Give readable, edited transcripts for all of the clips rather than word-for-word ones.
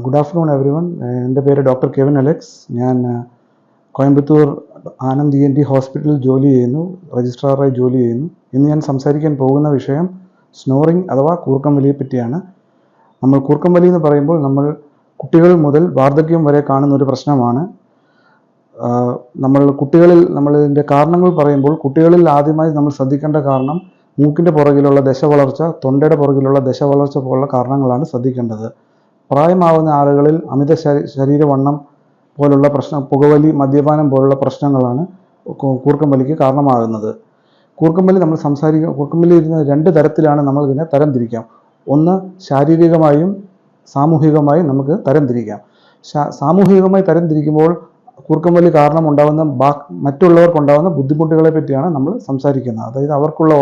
Good afternoon, everyone. എൻ്റെ പേര് doctor Kevin Alex. ഞാൻ കോയമ്പത്തൂർ ആനന്ദ് ENT ഹോസ്പിറ്റലിൽ ജോലി ചെയ്യുന്നു, രജിസ്ട്രാറായി ജോലി ചെയ്യുന്നു. ഇന്ന് ഞാൻ സംസാരിക്കാൻ പോകുന്ന വിഷയം സ്നോറിങ് അഥവാ കൂർക്കം വലിയെ പറ്റിയാണ്. നമ്മൾ കൂർക്കം വലി എന്ന് പറയുമ്പോൾ നമ്മൾ കുട്ടികൾ മുതൽ വാർദ്ധക്യം വരെ കാണുന്ന ഒരു പ്രശ്നമാണ്. നമ്മൾ ഇതിൻ്റെ കാരണങ്ങൾ പറയുമ്പോൾ കുട്ടികളിൽ ആദ്യമായി നമ്മൾ ശ്രദ്ധിക്കേണ്ട കാരണം മൂക്കിൻ്റെ പുറകിലുള്ള ദശവളർച്ച, തൊണ്ടയുടെ പുറകിലുള്ള ദശവളർച്ച പോലുള്ള കാരണങ്ങളാണ് ശ്രദ്ധിക്കേണ്ടത്. പ്രായമാവുന്ന ആളുകളിൽ അമിത ശരീരവണ്ണം പോലുള്ള പുകവലി, മദ്യപാനം പോലുള്ള പ്രശ്നങ്ങളാണ് കൂർക്കം വലിക്ക് കാരണമാകുന്നത്. കൂർക്കം വലി ഇതിന് രണ്ട് തരത്തിലാണ് നമ്മൾ ഇതിനെ തരംതിരിക്കാം. ഒന്ന് ശാരീരികമായും സാമൂഹികമായും നമുക്ക് തരംതിരിക്കാം. സാമൂഹികമായി തരംതിരിക്കുമ്പോൾ കൂർക്കം വലി കാരണം ഉണ്ടാകുന്ന മറ്റുള്ളവർക്കുണ്ടാകുന്ന ബുദ്ധിമുട്ടുകളെ പറ്റിയാണ് നമ്മൾ സംസാരിക്കുന്നത്. അതായത് അവർക്കുള്ള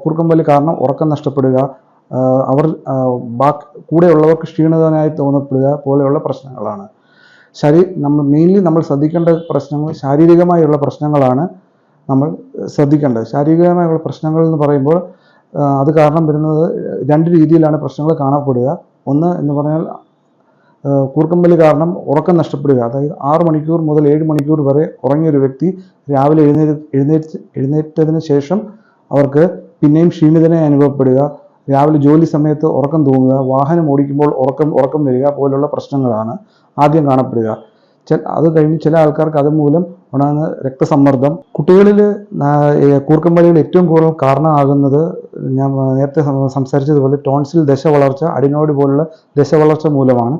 കൂർക്കം വലി കാരണം ഉറക്കം നഷ്ടപ്പെടുക, കൂടെയുള്ളവർക്ക് ക്ഷീണിതനായി തോന്നപ്പെടുക പോലെയുള്ള പ്രശ്നങ്ങളാണ്. നമ്മൾ ശ്രദ്ധിക്കേണ്ട പ്രശ്നങ്ങൾ ശാരീരികമായുള്ള പ്രശ്നങ്ങളാണ് നമ്മൾ ശ്രദ്ധിക്കേണ്ടത്. ശാരീരികമായുള്ള പ്രശ്നങ്ങൾ എന്ന് പറയുമ്പോൾ അത് കാരണം വരുന്നത് രണ്ട് രീതിയിലാണ് പ്രശ്നങ്ങൾ കാണപ്പെടുക. ഒന്ന് എന്ന് പറഞ്ഞാൽ കൂർക്കം വലി കാരണം ഉറക്കം നഷ്ടപ്പെടുക. അതായത് 6 മണിക്കൂർ മുതൽ 7 മണിക്കൂർ വരെ ഉറങ്ങിയൊരു വ്യക്തി രാവിലെ എഴുന്നേറ്റതിന് ശേഷം അവർക്ക് പിന്നെയും ക്ഷീണിതനായി അനുഭവപ്പെടുക, രാവിലെ ജോലി സമയത്ത് ഉറക്കം തൂങ്ങുക, വാഹനം ഓടിക്കുമ്പോൾ ഉറക്കം വരിക പോലുള്ള പ്രശ്നങ്ങളാണ് ആദ്യം കാണപ്പെടുക. അത് കഴിഞ്ഞ് ചില ആൾക്കാർക്ക് അതുമൂലം ഉണ്ടാകുന്ന രക്തസമ്മർദ്ദം. കുട്ടികളിൽ കൂർക്കം വലിയുടെ ഏറ്റവും കൂടുതൽ കാരണമാകുന്നത് ഞാൻ നേരത്തെ സംസാരിച്ചതുപോലെ ടോൺസിൽ ദശവളർച്ച, അഡിനോയിഡ് പോലുള്ള ദശവളർച്ച മൂലമാണ്.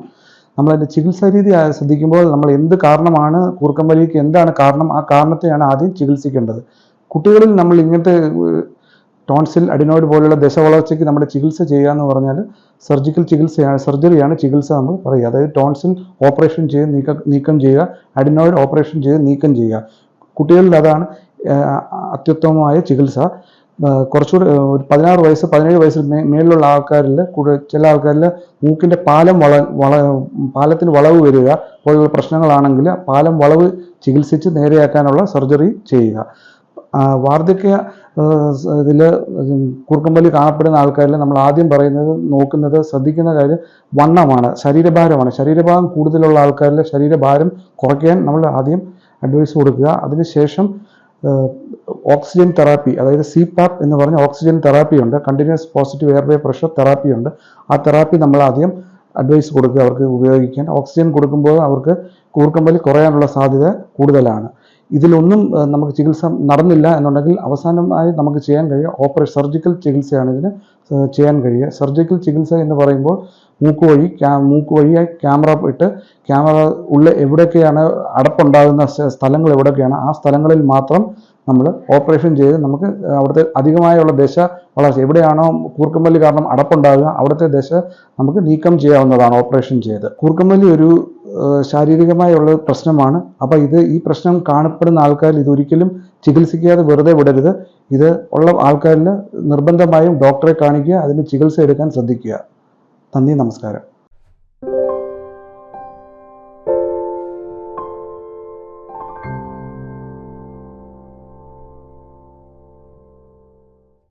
നമ്മളതിൻ്റെ ചികിത്സാ രീതി ശ്രദ്ധിക്കുമ്പോൾ നമ്മൾ എന്ത് കാരണമാണ് കൂർക്കം വലിക്ക്, എന്താണ് കാരണം, ആ കാരണത്തെയാണ് ആദ്യം ചികിത്സിക്കേണ്ടത്. കുട്ടികളിൽ നമ്മൾ ഇങ്ങനത്തെ ടോൺസിൽ, അഡിനോയിഡ് പോലുള്ള ദശവളർച്ചയ്ക്ക് നമ്മുടെ ചികിത്സ ചെയ്യുക എന്ന് പറഞ്ഞാൽ സർജറിയാണ് ചികിത്സ നമ്മൾ പറയുക. അതായത് ടോൺസിൽ ഓപ്പറേഷൻ ചെയ്ത് നീക്കം ചെയ്യുക, അഡിനോയിഡ് ഓപ്പറേഷൻ ചെയ്ത് നീക്കം ചെയ്യുക. കുട്ടികളിൽ അതാണ് അത്യുത്തമമായ ചികിത്സ. കുറച്ചുകൂടി ഒരു 16 വയസ്സ് 17 വയസ്സിൽ മേളിലുള്ള ആൾക്കാരിൽ ചില ആൾക്കാരിൽ മൂക്കിൻ്റെ പാലത്തിന് വളവ് വരിക പോലുള്ള പ്രശ്നങ്ങളാണെങ്കിൽ പാലം വളവ് ചികിത്സിച്ച് നേരെയാക്കാനുള്ള സർജറി ചെയ്യുക. വാർദ്ധക്യ കൂർക്കം വലി കാണപ്പെടുന്ന ആൾക്കാരിൽ നമ്മൾ ആദ്യം ശ്രദ്ധിക്കുന്ന കാര്യം വണ്ണമാണ്, ശരീരഭാരമാണ്. ശരീരഭാരം കൂടുതലുള്ള ആൾക്കാരിൽ ശരീരഭാരം കുറയ്ക്കാൻ നമ്മൾ ആദ്യം അഡ്വൈസ് കൊടുക്കുക. അതിനുശേഷം ഓക്സിജൻ തെറാപ്പി, അതായത് CPAP എന്ന് പറഞ്ഞ ഓക്സിജൻ തെറാപ്പി ഉണ്ട്, continuous positive airway pressure therapy ഉണ്ട്. ആ തെറാപ്പി നമ്മൾ ആദ്യം അഡ്വൈസ് കൊടുക്കുക അവർക്ക് ഉപയോഗിക്കാൻ. ഓക്സിജൻ കൊടുക്കുമ്പോൾ അവർക്ക് കൂർക്കം വലി കുറയാനുള്ള സാധ്യത കൂടുതലാണ്. ഇതിലൊന്നും നമുക്ക് ചികിത്സ നടന്നില്ല എന്നുണ്ടെങ്കിൽ അവസാനമായി നമുക്ക് ചെയ്യാൻ കഴിയുക സർജിക്കൽ ചികിത്സയാണ് ഇതിന് ചെയ്യാൻ കഴിയുക. സർജിക്കൽ ചികിത്സ എന്ന് പറയുമ്പോൾ മൂക്ക് വഴിയായി ക്യാമറ ഇട്ട് എവിടെയൊക്കെയാണ് അടപ്പുണ്ടാകുന്ന സ്ഥലങ്ങൾ എവിടെയൊക്കെയാണ് ആ സ്ഥലങ്ങളിൽ മാത്രം നമ്മൾ ഓപ്പറേഷൻ ചെയ്ത് നമുക്ക് അവിടുത്തെ അധികമായുള്ള ദശ വളർച്ച, എവിടെയാണോ കൂർക്കം വലി കാരണം അടപ്പുണ്ടാകുക അവിടുത്തെ ദശ നമുക്ക് നീക്കം ചെയ്യാവുന്നതാണ് ഓപ്പറേഷൻ ചെയ്ത്. കൂർക്കം വലി ഒരു ശാരീരികമായുള്ള പ്രശ്നമാണ്. അപ്പോൾ ഈ പ്രശ്നം കാണപ്പെടുന്ന ആൾക്കാരിൽ ഇതൊരിക്കലും ചികിത്സിക്കാതെ വെറുതെ വിടരുത്. ഇത് ഉള്ള ആൾക്കാരിൽ നിർബന്ധമായും ഡോക്ടറെ കാണിക്കുക, അതിന് ചികിത്സ എടുക്കാൻ ശ്രദ്ധിക്കുക. നന്ദി, നമസ്കാരം.